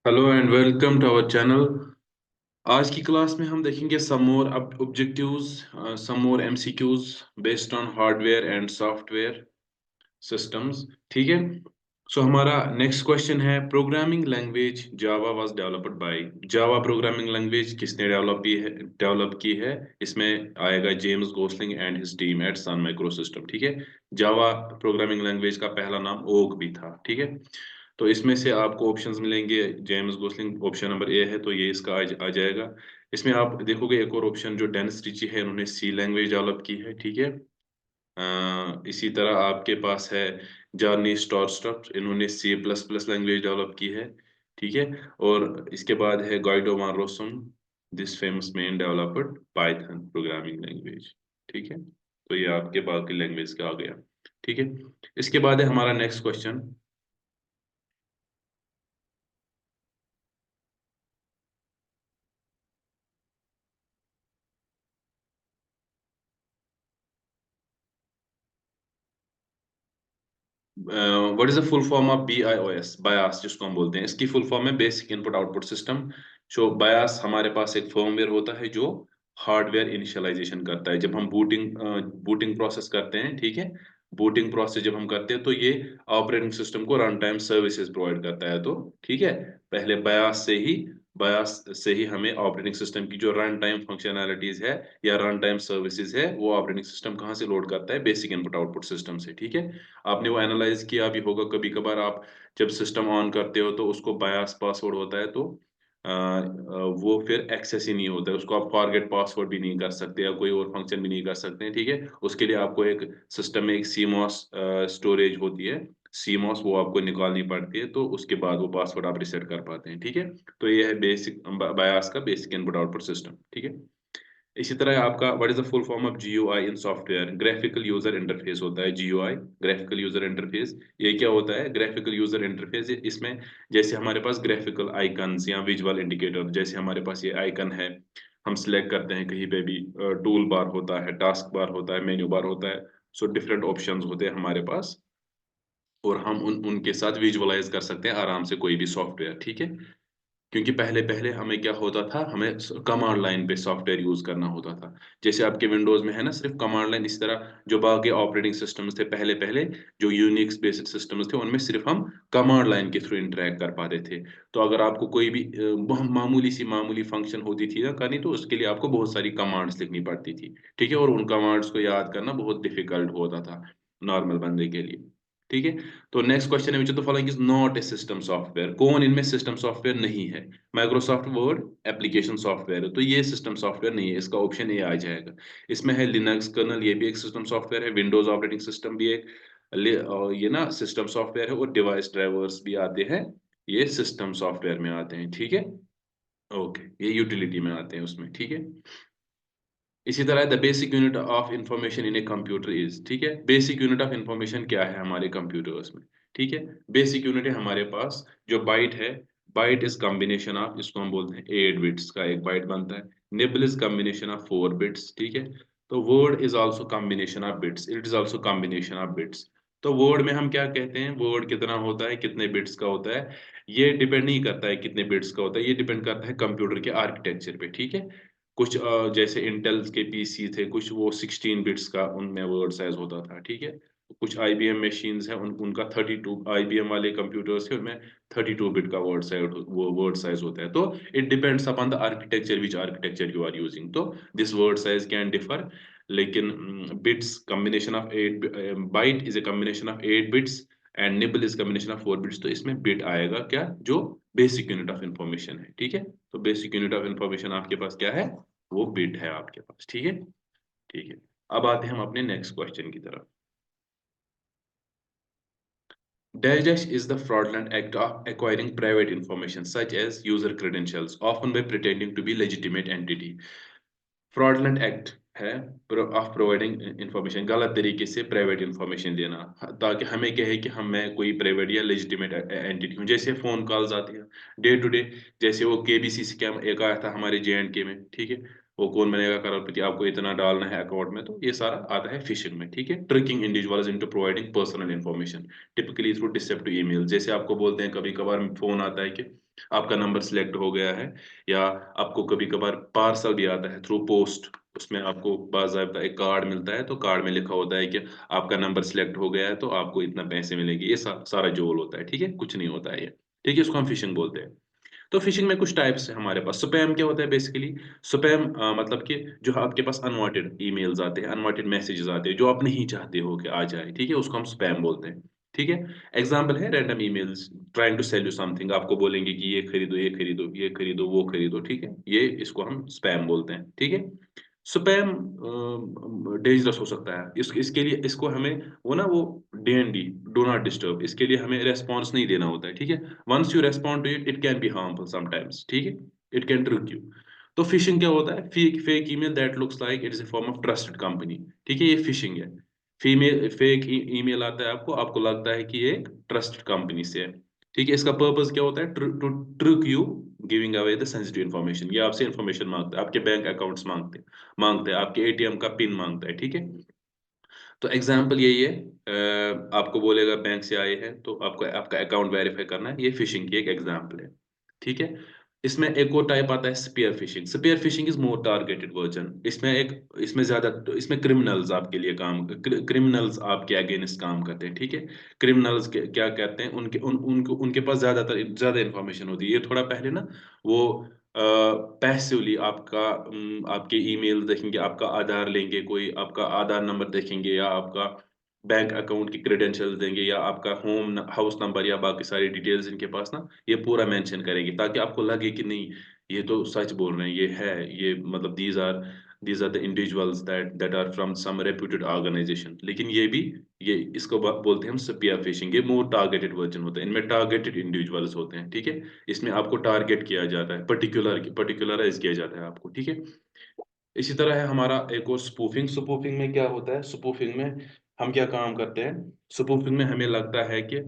Hello and welcome to our channel. आज की class में हम देखेंगे some more objectives, some more MCQs based on hardware and software systems. ठीक है। सो हमारा नेक्स्ट क्वेश्चन है, programming language Java was developed by. Java programming language किसने डेवलप की है? इसमें आएगा James Gosling and his team at Sun micro system. ठीक है। जावा प्रोग्रामिंग लैंग्वेज का पहला नाम ओक भी था। ठीक है। तो इसमें से आपको ऑप्शंस मिलेंगे। James Gosling option number A है, तो ये इसका आ जाएगा। इसमें आप देखोगे एक और ऑप्शन जो डेनिस रिची है, इन्होंने सी लैंग्वेज डेवलप की है। ठीक है। इसी तरह आपके पास है जॉनी स्टॉरस्ट्रप, इन्होंने C plus plus language develop की है। ठीक है। और इसके बाद है Guido van Rossum, this famous man developed Python programming language. ठीक है। तो ये आपके बाकी लैंग्वेज का आ गया। ठीक है। इसके बाद है हमारा next question. What is the full form of BIOS? Bias जिसको हम बोलते हैं, इसकी फुल फॉर्म है बेसिक इनपुट आउटपुट सिस्टम। जो बायास हमारे पास एक फर्मवेयर होता है जो हार्डवेयर इनिशियलाइजेशन करता है। जब हम बूटिंग प्रोसेस करते हैं, ठीक है, बूटिंग प्रोसेस जब हम करते हैं तो ये ऑपरेटिंग सिस्टम को रन टाइम सर्विसेज प्रोवाइड करता है। तो ठीक है, पहले बायास से ही हमें ऑपरेटिंग सिस्टम की जो रन टाइम फंक्शनैलिटीज है या रन टाइम सर्विसेज है, वो ऑपरेटिंग सिस्टम कहाँ से लोड करता है? बेसिक इनपुट आउटपुट सिस्टम से। ठीक है। आपने वो एनालाइज किया भी होगा कभी कभार। आप जब सिस्टम ऑन करते हो तो उसको बायस पासवर्ड होता है, तो वो फिर एक्सेस ही नहीं होता है, उसको आप फॉरगेट पासवर्ड भी नहीं कर सकते या कोई और फंक्शन भी नहीं कर सकते हैं। ठीक है। उसके लिए आपको एक सिस्टम में एक सीमॉस स्टोरेज होती है, सीमॉस, वो आपको निकालनी पड़ती है, तो उसके बाद वो पासवर्ड आप रिसेट कर पाते हैं। ठीक है। तो ये है बेसिक बायस का बेसिक इनपुट आउटपुट सिस्टम। ठीक है। इसी तरह आपका what is the full form of GUI in software? Graphical user interface होता है GUI, ग्राफिकल यूजर इंटरफेस। ये क्या होता है ग्राफिकल यूजर इंटरफेस? इसमें जैसे हमारे पास ग्राफिकल आइकन्स या विजुअल इंडिकेटर, जैसे हमारे पास ये आइकन है, हम सिलेक्ट करते हैं कहीं पे भी, टूल बार होता है, टास्क बार होता है, मेन्यू बार होता है। सो डिफरेंट ऑप्शंस होते हैं हमारे पास, और हम उनके साथ विजुअलाइज कर सकते हैं आराम से कोई भी सॉफ्टवेयर। ठीक है। क्योंकि पहले पहले हमें क्या होता था, हमें कमांड लाइन पे सॉफ्टवेयर यूज करना होता था। जैसे आपके विंडोज में है ना सिर्फ कमांड लाइन, इस तरह जो बाकी ऑपरेटिंग सिस्टम्स थे पहले पहले, जो यूनिक्स बेस्ड सिस्टम्स थे, उनमें सिर्फ हम कमांड लाइन के थ्रू इंटरेक्ट कर पाते थे। तो अगर आपको कोई भी मामूली फंक्शन होती थी ना करनी, तो उसके लिए आपको बहुत सारी कमांड्स लिखनी पड़ती थी। ठीक है। और उन कमांड्स को याद करना बहुत डिफिकल्ट होता था नॉर्मल बंदे के लिए। ठीक है। तो नेक्स्ट क्वेश्चन है, which of the following is not a system software? कौन इनमें सिस्टम सॉफ्टवेयर नहीं है? माइक्रोसॉफ्ट वर्ड एप्लीकेशन सॉफ्टवेयर है, तो ये सिस्टम सॉफ्टवेयर नहीं है, इसका ऑप्शन ए आ जाएगा। इसमें है लिनक्स कर्नल, ये भी एक सिस्टम सॉफ्टवेयर है। विंडोज ऑपरेटिंग सिस्टम भी एक और ये ना सिस्टम सॉफ्टवेयर है। और डिवाइस ड्राइवर्स भी आते हैं, ये सिस्टम सॉफ्टवेयर में आते हैं। ठीक है। ओके, ये यूटिलिटी में आते हैं उसमें। ठीक है। इसी तरह the basic unit of information in a computer is. ठीक है। बेसिक यूनिट ऑफ इंफॉर्मेशन क्या है हमारे कंप्यूटर्स में? ठीक है। बेसिक यूनिट है हमारे पास जो बाइट है। बाइट इज कॉम्बिनेशन ऑफ, इसको हम बोलते हैं 8 बिट्स का एक बाइट बनता है। Nibble is combination of 4 bits. ठीक है। तो word is also combination of bits, it is also combination of bits. तो वर्ड में हम क्या कहते हैं, वर्ड कितना होता है, कितने बिट्स का होता है, ये डिपेंड नहीं करता है कितने बिट्स का होता है, ये डिपेंड करता है कंप्यूटर के आर्किटेक्चर पे। ठीक है। कुछ जैसे इंटेल के PC थे, कुछ वो 16 बिट्स का उनमें वर्ड साइज होता था। ठीक है। कुछ IBM मशीन्स हैं, उनका 32, IBM वाले कंप्यूटर्स है उनमें 32 बिट का वर्ड साइज होता है। तो it depends upon the architecture, which architecture you are using, तो this word size can differ. लेकिन bits combination of 8, byte is a combination of 8 bits and nibble is combination of 4 bits. तो इसमें bit आएगा क्या, जो basic unit of information है। ठीक है। तो बेसिक यूनिट ऑफ इंफॉर्मेशन आपके पास क्या है, वो बिट है आपके पास। ठीक है। ठीक है। अब आते हैं हम अपने नेक्स्ट क्वेश्चन की तरफ। Dash dash is the fraudulent act of acquiring private information such as user credentials, often by pretending to be legitimate entity. Fraudulent act है ऑफ प्रोवाइडिंग इंफॉर्मेशन, गलत तरीके से प्राइवेट इंफॉर्मेशन देना, ताकि हमें कहे कि हम मैं कोई प्राइवेट या लेजिटिमेट एंटिटी हूँ। जैसे फोन कॉल्स आती हैं डे टू डे, जैसे वो KBC स्कैम एक आया था हमारे J&K में। ठीक है। वो कौन बनेगा करोड़पति, आपको इतना डालना है अकाउंट में, तो ये सारा आता है फिशिंग में, ठीक है। Tricking individuals into providing personal information typically through deceptive email, जैसे आपको बोलते हैं कभी कभार फोन आता है कि आपका नंबर सिलेक्ट हो गया है, या आपको कभी कभार पार्सल भी आता है थ्रू पोस्ट, उसमें आपको बाकायदा एक कार्ड मिलता है, तो कार्ड में लिखा होता है कि आपका नंबर सिलेक्ट हो गया है तो आपको इतना पैसे मिलेंगे, ये सारा जोल होता है, ठीक है, कुछ नहीं होता है ये, ठीक है, इसको हम फिशिंग बोलते हैं। तो फिशिंग में कुछ टाइप्स है हमारे पास। स्पैम क्या होता है बेसिकली? स्पैम मतलब कि जो आपके पास अनवांटेड ईमेल्स आते हैं, अनवांटेड मैसेजेस आते हैं, जो आप नहीं चाहते हो कि आ जाए, ठीक है, उसको हम स्पैम बोलते हैं, ठीक है। एग्जाम्पल है random emails trying to sell you something, आपको बोलेंगे कि ये खरीदो, ये खरीदो, ये खरीदो, वो खरीदो, ठीक है, ये इसको हम स्पैम बोलते हैं, ठीक है। स्पैम डेंजरस हो सकता है, इसके लिए इसको हमें वो डीएनडी, डू नॉट डिस्टर्ब, इसके लिए हमें रेस्पॉन्स नहीं देना होता है, ठीक है। Once you respond to it, it can be harmful sometimes, ठीक है, इट कैन ट्रिक यू। तो फिशिंग क्या होता है? Fake email that looks like it is a form of trusted company, ठीक है, ये फिशिंग है। फीमेल फेक ईमेल आता है आपको, आपको लगता है कि ये एक ट्रस्टेड कंपनी से है, ठीक है। इसका पर्पस क्या होता है? To trick you, giving away the sensitive information, ये आपसे इन्फॉर्मेशन मांगता है, आपके बैंक अकाउंट्स मांगते हैं, आपके एटीएम का पिन मांगता है, ठीक है। तो एग्जाम्पल यही है, आपको बोलेगा बैंक से आए हैं तो आपको आपका अकाउंट वेरीफाई करना है, ये फिशिंग की एक एग्जाम्पल है, ठीक है। इसमें एक और टाइप आता है spear phishing. Spear phishing is more targeted version, इसमें ज्यादा, इसमें क्रिमिनल्स आपके लिए क्रिमिनल्स आपके अगेंस्ट काम करते हैं, ठीक है। क्रिमिनल्स क्या कहते हैं, उनके पास ज्यादा इंफॉर्मेशन होती है, ये थोड़ा पहले ना वो पैसिवली आपके ईमेल देखेंगे, आपका आधार लेंगे, कोई आपका आधार नंबर देखेंगे, या आपका बैंक अकाउंट की क्रेडेंशियल्स देंगे, या आपका हाउस नंबर, या बाकी सारी डिटेल्स इनके पास ना ये पूरा मेंशन करेंगे, ताकि आपको लगे कि नहीं, ये तो सच बोल रहे हैं, ये है, ये मतलब these are the individuals that are from some reputed organisation. लेकिन ये इसको बोलते हैं हम स्पीयर फिशिंग, ये मोर टारगेटेड वर्जन होता है, इनमें टारगेटेड इंडिविजुअल्स होते हैं, ठीक है। इसमें आपको टारगेट किया जाता है, पर्टिकुलराइज किया जाता है आपको, ठीक है। इसी तरह है हमारा एक और स्पूफिंग। स्पूफिंग में क्या होता है? स्पूफिंग में हम क्या काम करते हैं? स्पूफिंग में हमें लगता है कि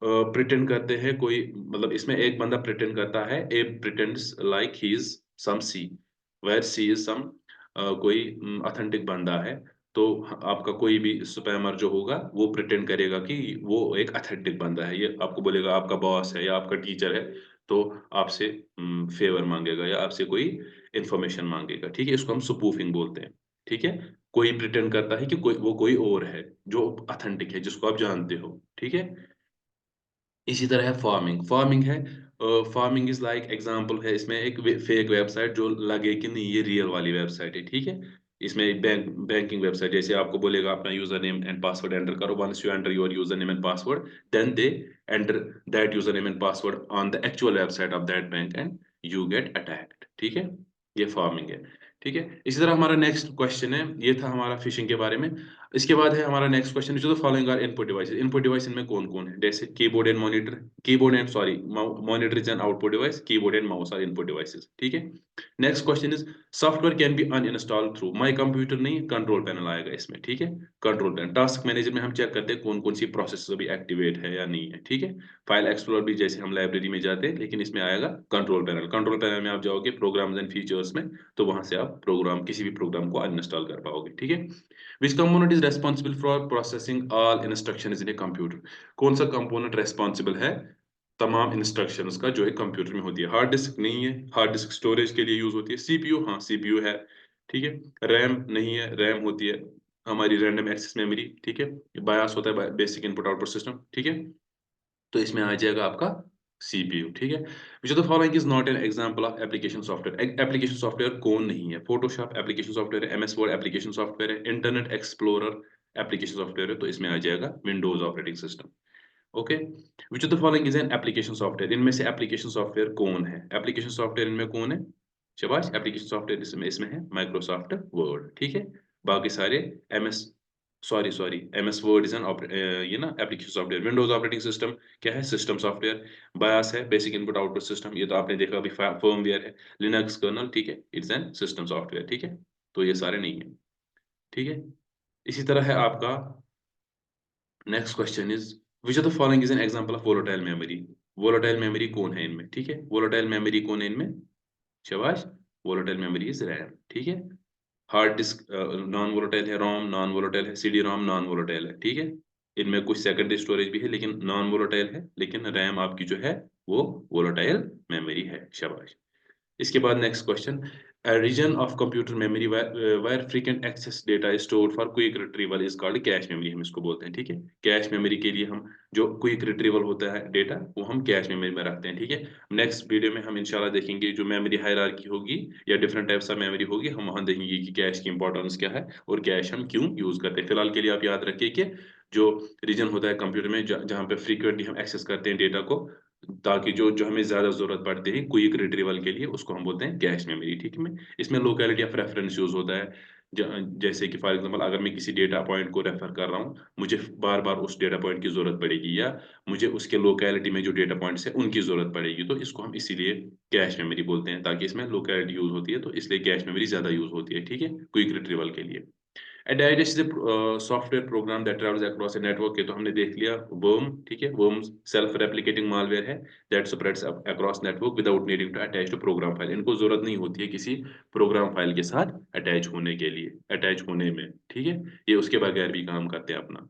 प्रिटेंड करते हैं कोई, मतलब इसमें एक बंदा प्रिटेंड करता है, a pretends like he is some C, where C is some, कोई ऑथेंटिक बंदा है, तो आपका कोई भी स्पैमर जो होगा वो प्रिटेंड करेगा कि वो एक ऑथेंटिक बंदा है, ये आपको बोलेगा आपका बॉस है या आपका टीचर है, तो आपसे फेवर मांगेगा या आपसे कोई इंफॉर्मेशन मांगेगा, ठीक है, इसको हम स्पूफिंग बोलते हैं, ठीक है। कोई प्रिटेंड करता है कि कोई और है जो ऑथेंटिक है, जिसको आप जानते हो, ठीक है। इसी तरह है फार्मिंग। फार्मिंग है, फार्मिंग इज लाइक एग्जांपल है, इसमें एक फेक वेबसाइट जो लगे कि नहीं ये रियल वाली वेबसाइट है, ठीक है। इसमें बैंकिंग वेबसाइट, जैसे आपको बोलेगा अपना user name and password enter करो, once you enter your user name and password, then they enter that user name and password on the actual website of that bank and you get attacked, ठीक है। ये farming है, ठीक है। इसी तरह हमारा नेक्स्ट क्वेश्चन है, ये था हमारा फिशिंग के बारे में। इसके बाद है हमारा नेक्स्ट क्वेश्चन, जो the following are input devices. Input device इनमें कौन कौन है? जैसे keyboard and monitor, keyboard and sorry monitor is an output device, keyboard and mouse are input devices, ठीक है। Next question is software can be uninstall through my computer, नहीं, control panel आएगा इसमें, ठीक है। Control panel. टास्क मैनेजर में हम check करते हैं कौन कौन सी प्रोसेस अभी एक्टिवेट है या नहीं है, ठीक है। फाइल एक्सप्लोर भी जैसे हम लाइब्रेरी में जाते हैं, लेकिन इसमें आएगा कंट्रोल पैनल। कंट्रोल पैनल में आप जाओगे प्रोग्राम्स एंड फीचर्स में, तो वहां से आप किसी भी प्रोग्राम को अनइंस्टॉल कर पाओगे, ठीक है। Which component is responsible for processing all instructions in a computer? कौन सा कंपोनेंट रेस्पॉन्सिबल है तमाम इंस्ट्रक्शंस का जो एक कंप्यूटर में होती है? हार्ड डिस्क नहीं है, हार्ड डिस्क स्टोरेज के लिए यूज होती है। सीपीयू, हाँ सीपीयू है, ठीक है। रैम नहीं है, रैम होती है हमारी रैंडम एक्सेस मेमोरी, ठीक है। बायस होता है बेसिक इनपुट आउटपुट सिस्टम, ठीक है। तो इसमें आ जाएगा आपका सीपीयू, ठीक है। Which of the following is not an example of application software? Application software कौन नहीं है? फोटोशॉप एप्लीकेशन सॉफ्टवेयर है, एमएस वर्ड एप्लीकेशन सॉफ्टवेयर है, इंटरनेट एक्सप्लोरर एप्लीकेशन सॉफ्टवेयर है, तो इसमें आ जाएगा Windows operating system, okay. Which of the following is an application software? इनमें से एप्लीकेशन सॉफ्टवेयर कौन है? एप्लीकेशन सॉफ्टवेयर इनमें कौन है? शाबाश, एप्लीकेशन सॉफ्टवेयर इसमें है माइक्रोसॉफ्ट वर्ड, ठीक है। बाकी सारे MS sorry MS word is an ये ना application software. Windows operating system क्या है? System software. बायस है बेसिक इनपुट आउटपुट सिस्टम, ये तो आपने देखा अभी, फर्मवेयर है। लिनक्स कर्नल, ठीक है, इट्स एन सिस्टम सॉफ्टवेयर, ठीक है। तो ये सारे नहीं है, ठीक है। इसी तरह है आपका next question is which of the following is an example of volatile memory? Volatile memory कौन है इनमें? ठीक है, वोलेटाइल मेमोरी कौन है इनमें? शाबाश, वोलेटाइल मेमोरी इज रैम, ठीक है। हार्ड डिस्क नॉन वोलेटाइल है, रोम नॉन वोलेटाइल है, सीडी रोम नॉन वोलेटाइल है, ठीक है। इनमें कुछ सेकेंडरी स्टोरेज भी है लेकिन नॉन वोलेटाइल है, लेकिन रैम आपकी जो है वो वोलेटाइल मेमोरी है। शाबाश। इसके बाद next question, region of computer memory where frequent access data is stored for quick retrieval is called cache memory, हम इसको बोलते हैं, ठीक है। कैश मेमोरी के लिए हम जो क्विक रिट्रीवल होता है डेटा वो हम कैश मेमोरी में रखते हैं, ठीक है। नेक्स्ट वीडियो में हम इंशाल्लाह देखेंगे जो मेमोरी हायरार्की होगी या डिफरेंट टाइप्स ऑफ मेमोरी होगी, हम वहां देखेंगे कि कैश की इंपॉर्टेंस क्या है और कैश हम क्यों यूज करते हैं। फिलहाल के लिए आप याद रखिए कि जो रीजन होता है कंप्यूटर में जहाँ पे फ्रीक्वेंटली हम एक्सेस करते हैं डेटा को, ताकि जो जो हमें ज़्यादा ज़रूरत पड़ती है क्विक रिट्रीवल के लिए, उसको हम बोलते हैं कैश मेमोरी, ठीक है। में इसमें लोकेलिटी ऑफ रेफरेंस यूज़ होता है। ज जैसे कि फॉर एग्ज़ाम्पल अगर मैं किसी डेटा पॉइंट को रेफ़र कर रहा हूँ, मुझे बार-बार उस डेटा पॉइंट की ज़रूरत पड़ेगी या मुझे उसके लोकेलिटी में जो डेटा पॉइंट्स हैं, उनकी ज़रूरत पड़ेगी। तो इसको हम इसीलिए कैश मेमोरी बोलते हैं, ताकि इसमें लोकेलिटी यूज़ होती है, तो इसलिए कैश मेमोरी ज़्यादा यूज़ होती है, ठीक है, क्विक रिट्रीवल के लिए। एडाइडस is a software program that travels across a network, ये तो हमने देख लिया। वर्म, ठीक है, वर्म सेल्फ रेप्लिकेटिंग मालवेयर है that spreads across network without needing to attach to program file. इनको ज़रूरत नहीं होती है किसी प्रोग्राम फाइल के साथ अटैच होने के लिए, अटैच होने में, ठीक है। ये उसके बगैर भी काम करते हैं अपना।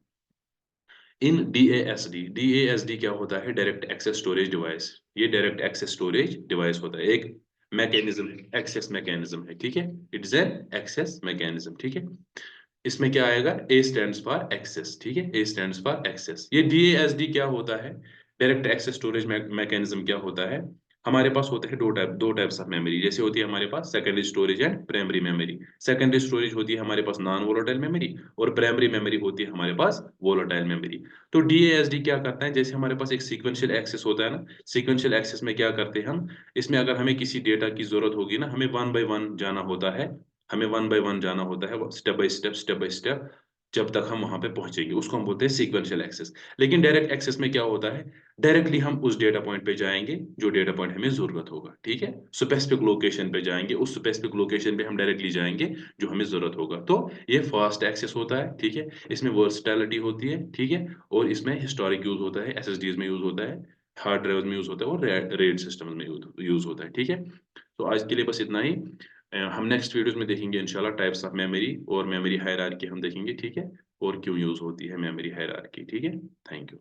इन डीएएसडी, डीएएसडी क्या होता है? Direct access storage device. ये डायरेक्ट एक्सेस स्टोरेज डिवाइस होता है, एक मैकेनिज्म है, एक्सेस मैकेनिज्म है, ठीक है। इट्स एन एक्सेस मैकेनिज्म, ठीक है। इसमें क्या आएगा? ए स्टैंड्स फॉर एक्सेस, ठीक है, ए स्टैंड्स फॉर एक्सेस। ये डीएएसडी क्या होता है? डायरेक्ट एक्सेस स्टोरेज मैकेनिज्म क्या होता है? हमारे पास होते हैं दो टाइप्स ऑफ मेमोरी, जैसे होती है हमारे पास secondary storage and primary memory. Secondary storage होती है हमारे पास नॉन वोलेटाइल मेमोरी और प्राइमरी मेमोरी होती है हमारे पास वोलेटाइल मेमोरी। तो डीएएसडी क्या करता है? जैसे हमारे पास एक सीक्वेंशियल एक्सेस होता है ना, सीक्वेंशियल एक्सेस में क्या करते हैं हम? इसमें अगर हमें किसी डेटा की ज़रूरत होगी ना, हमें वन बाय वन जाना होता है, हमें वन बाय वन जाना होता है, स्टेप बाय स्टेप, जब तक हम वहाँ पे पहुँचेंगे, उसको हम बोलते हैं सीक्वेंशियल एक्सेस। लेकिन डायरेक्ट एक्सेस में क्या होता है? डायरेक्टली हम उस डेटा पॉइंट पे जाएँगे, जो डेटा पॉइंट हमें ज़रूरत होगा, ठीक है? स्पेसिफिक लोकेशन पे जाएँगे, उस स्पेसिफिक लोकेशन पे हम डायरेक्टली जाएँगे, जो हमें ज़रूरत होगा। तो ये फास्ट एक्सेस होता है, ठीक है? इसमें वर्सटैलिटी होती है, ठीक है? और इसमें हिस्टोरिक यूज़ होता है, एसएसडीज़ में यूज़ होता है, हार्ड ड्राइव्स में यूज़ होता है और रेड सिस्टम्स में यूज़ होता है, ठीक है? तो आज के लिए बस इतना ही। हम नेक्स्ट वीडियोज़ में देखेंगे इंशाल्लाह टाइप्स ऑफ मेमोरी और मेमोरी हायरार्की हम देखेंगे, ठीक है? और क्यों यूज़ होती है मेमोरी हायरार्की, ठीक है? Thank you.